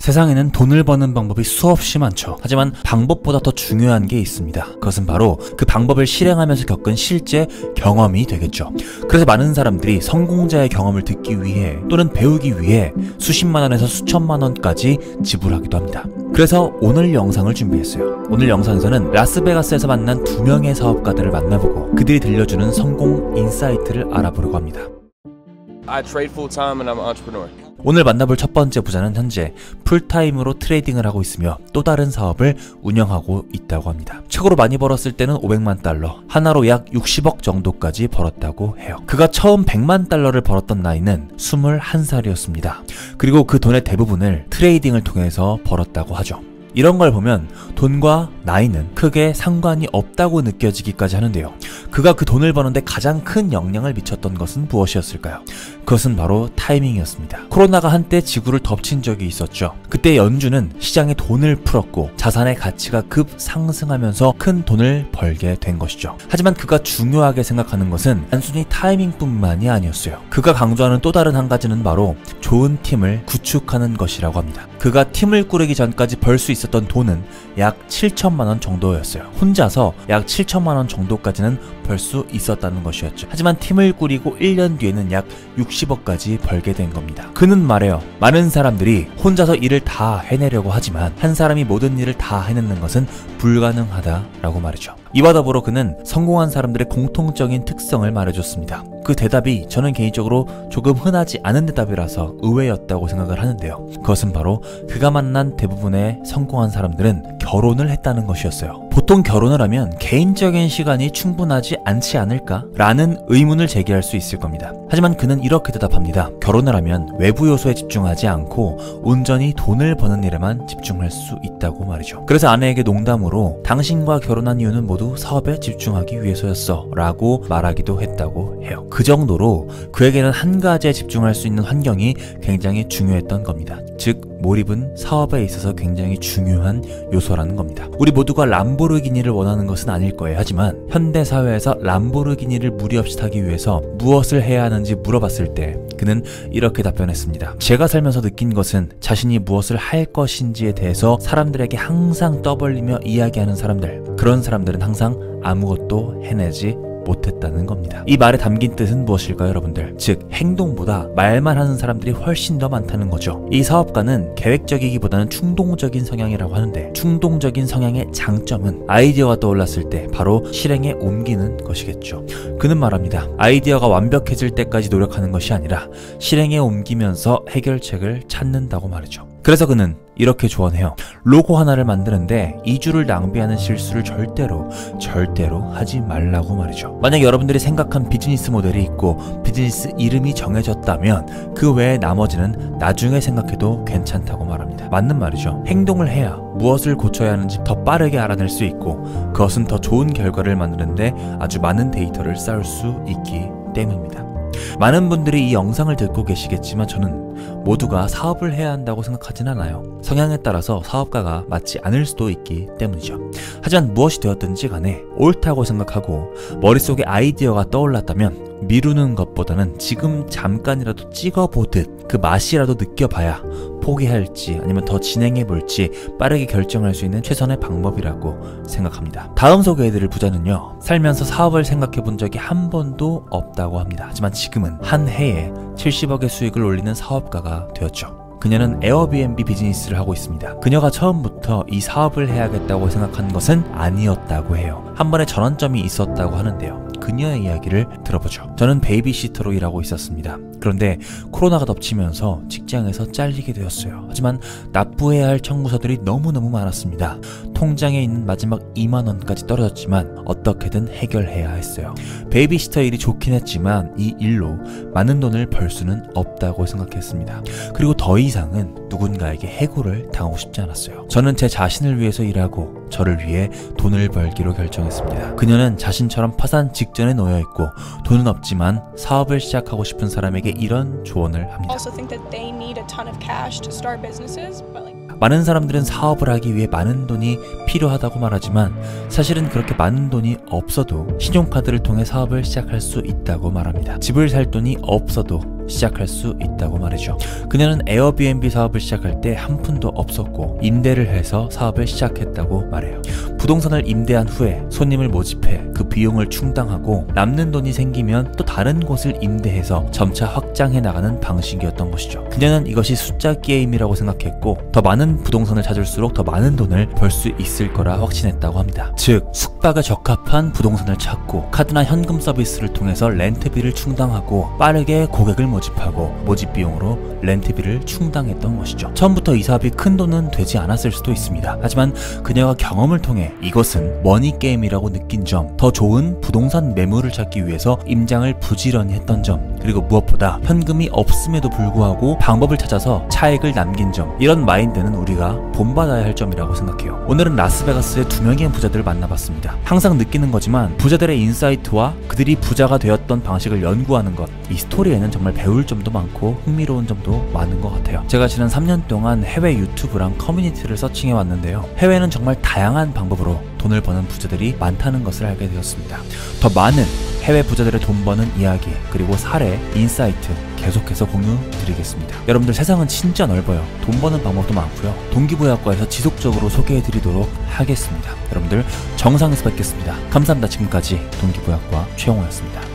세상에는 돈을 버는 방법이 수없이 많죠. 하지만 방법보다 더 중요한 게 있습니다. 그것은 바로 그 방법을 실행하면서 겪은 실제 경험이 되겠죠. 그래서 많은 사람들이 성공자의 경험을 듣기 위해 또는 배우기 위해 수십만 원에서 수천만 원까지 지불하기도 합니다. 그래서 오늘 영상을 준비했어요. 오늘 영상에서는 라스베가스에서 만난 2명의 사업가들을 만나보고 그들이 들려주는 성공 인사이트를 알아보려고 합니다. I trade full time and I'm an entrepreneur. 오늘 만나볼 첫 번째 부자는 현재 풀타임으로 트레이딩을 하고 있으며 또 다른 사업을 운영하고 있다고 합니다. 최고로 많이 벌었을 때는 500만 달러, 하나로 약 60억 정도까지 벌었다고 해요. 그가 처음 100만 달러를 벌었던 나이는 21살이었습니다. 그리고 그 돈의 대부분을 트레이딩을 통해서 벌었다고 하죠. 이런 걸 보면 돈과 나이는 크게 상관이 없다고 느껴지기까지 하는데요. 그가 그 돈을 버는데 가장 큰 영향을 미쳤던 것은 무엇이었을까요? 그것은 바로 타이밍이었습니다. 코로나가 한때 지구를 덮친 적이 있었죠. 그때 연준은 시장에 돈을 풀었고 자산의 가치가 급 상승하면서 큰 돈을 벌게 된 것이죠. 하지만 그가 중요하게 생각하는 것은 단순히 타이밍뿐만이 아니었어요. 그가 강조하는 또 다른 한 가지는 바로 좋은 팀을 구축하는 것이라고 합니다. 그가 팀을 꾸리기 전까지 벌 수 있었던 돈은 약 7천만 원 정도였어요. 혼자서 약 7천만 원 정도까지는 벌 수 있었다는 것이었죠. 하지만 팀을 꾸리고 1년 뒤에는 약 60억까지 벌게 된 겁니다. 그는 말해요. 많은 사람들이 혼자서 일을 다 해내려고 하지만 한 사람이 모든 일을 다 해내는 것은 불가능하다라고 말이죠. 이와 더불어 그는 성공한 사람들의 공통적인 특성을 말해줬습니다. 그 대답이 저는 개인적으로 조금 흔하지 않은 대답이라서 의외였다고 생각을 하는데요. 그것은 바로 그가 만난 대부분의 성공한 사람들은 결혼을 했다는 것이었어요. 보통 결혼을 하면 개인적인 시간이 충분하지 않지 않을까? 라는 의문을 제기할 수 있을 겁니다. 하지만 그는 이렇게 대답합니다. 결혼을 하면 외부 요소에 집중하지 않고 온전히 돈을 버는 일에만 집중할 수 있다고 말이죠. 그래서 아내에게 농담으로 당신과 결혼한 이유는 모두 사업에 집중하기 위해서였어 라고 말하기도 했다고 해요. 그 정도로 그에게는 한 가지에 집중할 수 있는 환경이 굉장히 중요했던 겁니다. 즉 몰입은 사업에 있어서 굉장히 중요한 요소라는 겁니다. 우리 모두가 람보르기니를 원하는 것은 아닐 거예요. 하지만 현대사회에서 람보르기니를 무리 없이 타기 위해서 무엇을 해야 하는지 물어봤을 때 그는 이렇게 답변했습니다. 제가 살면서 느낀 것은 자신이 무엇을 할 것인지에 대해서 사람들에게 항상 떠벌리며 이야기하는 사람들, 그런 사람들은 항상 아무것도 해내지 못했다는 겁니다. 이 말에 담긴 뜻은 무엇일까요, 여러분들? 즉 행동보다 말만 하는 사람들이 훨씬 더 많다는 거죠. 이 사업가는 계획적이기보다는 충동적인 성향이라고 하는데 충동적인 성향의 장점은 아이디어가 떠올랐을 때 바로 실행에 옮기는 것이겠죠. 그는 말합니다. 아이디어가 완벽해질 때까지 노력하는 것이 아니라 실행에 옮기면서 해결책을 찾는다고 말이죠. 그래서 그는 이렇게 조언해요. 로고 하나를 만드는데 2주를 낭비하는 실수를 절대로 하지 말라고 말이죠. 만약 여러분들이 생각한 비즈니스 모델이 있고 비즈니스 이름이 정해졌다면 그 외에 나머지는 나중에 생각해도 괜찮다고 말합니다. 맞는 말이죠. 행동을 해야 무엇을 고쳐야 하는지 더 빠르게 알아낼 수 있고 그것은 더 좋은 결과를 만드는데 아주 많은 데이터를 쌓을 수 있기 때문입니다. 많은 분들이 이 영상을 듣고 계시겠지만 저는 모두가 사업을 해야 한다고 생각하진 않아요. 성향에 따라서 사업가가 맞지 않을 수도 있기 때문이죠. 하지만 무엇이 되었든지 간에 옳다고 생각하고 머릿속에 아이디어가 떠올랐다면 미루는 것보다는 지금 잠깐이라도 찍어보듯 그 맛이라도 느껴봐야 포기할지 아니면 더 진행해볼지 빠르게 결정할 수 있는 최선의 방법이라고 생각합니다. 다음 소개해드릴 부자는요. 살면서 사업을 생각해본 적이 한 번도 없다고 합니다. 하지만 지금은 한 해에 70억의 수익을 올리는 사업가가 되었죠. 그녀는 에어비앤비 비즈니스를 하고 있습니다. 그녀가 처음부터 이 사업을 해야겠다고 생각한 것은 아니었다고 해요. 한 번에 전환점이 있었다고 하는데요. 그녀의 이야기를 들어보죠. 저는 베이비시터로 일하고 있었습니다. 그런데 코로나가 덮치면서 직장에서 잘리게 되었어요. 하지만 납부해야 할 청구서들이 너무너무 많았습니다. 통장에 있는 마지막 2만 원까지 떨어졌지만 어떻게든 해결해야 했어요. 베이비시터 일이 좋긴 했지만 이 일로 많은 돈을 벌 수는 없다고 생각했습니다. 그리고 더 이상은 누군가에게 해고를 당하고 싶지 않았어요. 저는 제 자신을 위해서 일하고 저를 위해 돈을 벌기로 결정했습니다. 그녀는 자신처럼 파산 직전에 놓여있고 돈은 없지만 사업을 시작하고 싶은 사람에게 이런 조언을 합니다. 많은 사람들은 사업을 하기 위해 많은 돈이 필요하다고 말하지만 사실은 그렇게 많은 돈이 없어도 신용카드를 통해 사업을 시작할 수 있다고 말합니다. 집을 살 돈이 없어도 시작할 수 있다고 말이죠. 그녀는 에어비앤비 사업을 시작할 때 한 푼도 없었고 임대를 해서 사업을 시작했다고 말해요. 부동산을 임대한 후에 손님을 모집해 그 비용을 충당하고 남는 돈이 생기면 또 다른 곳을 임대해서 점차 확장해 나가는 방식이었던 것이죠. 그녀는 이것이 숫자 게임이라고 생각했고 더 많은 부동산을 찾을수록 더 많은 돈을 벌 수 있을 거라 확신했다고 합니다. 즉 숙박에 적합한 부동산을 찾고 카드나 현금 서비스를 통해서 렌트비를 충당하고 빠르게 고객을 모집하고 모집 비용으로 렌트비를 충당했던 것이죠. 처음부터 이 사업이 큰 돈은 되지 않았을 수도 있습니다. 하지만 그녀가 경험을 통해 이것은 머니 게임이라고 느낀 점, 더 좋은 부동산 매물을 찾기 위해서 임장을 부지런히 했던 점, 그리고 무엇보다 현금이 없음에도 불구하고 방법을 찾아서 차익을 남긴 점, 이런 마인드는 우리가 본받아야 할 점이라고 생각해요. 오늘은 라스베가스의 두 명의 부자들을 만나봤습니다. 항상 느끼는 거지만 부자들의 인사이트와 그들이 부자가 되었던 방식을 연구하는 것, 이 스토리에는 정말 배울 점도 많고 흥미로운 점도 많은 것 같아요. 제가 지난 3년 동안 해외 유튜브랑 커뮤니티를 서칭해 왔는데요. 해외는 정말 다양한 방법으로 돈을 버는 부자들이 많다는 것을 알게 되었습니다. 더 많은 해외 부자들의 돈 버는 이야기, 그리고 사례, 인사이트 계속해서 공유 드리겠습니다. 여러분들 세상은 진짜 넓어요. 돈 버는 방법도 많고요. 동기부여학과에서 지속적으로 소개해 드리도록 하겠습니다. 여러분들 정상에서 뵙겠습니다. 감사합니다. 지금까지 동기부여학과 최영호였습니다.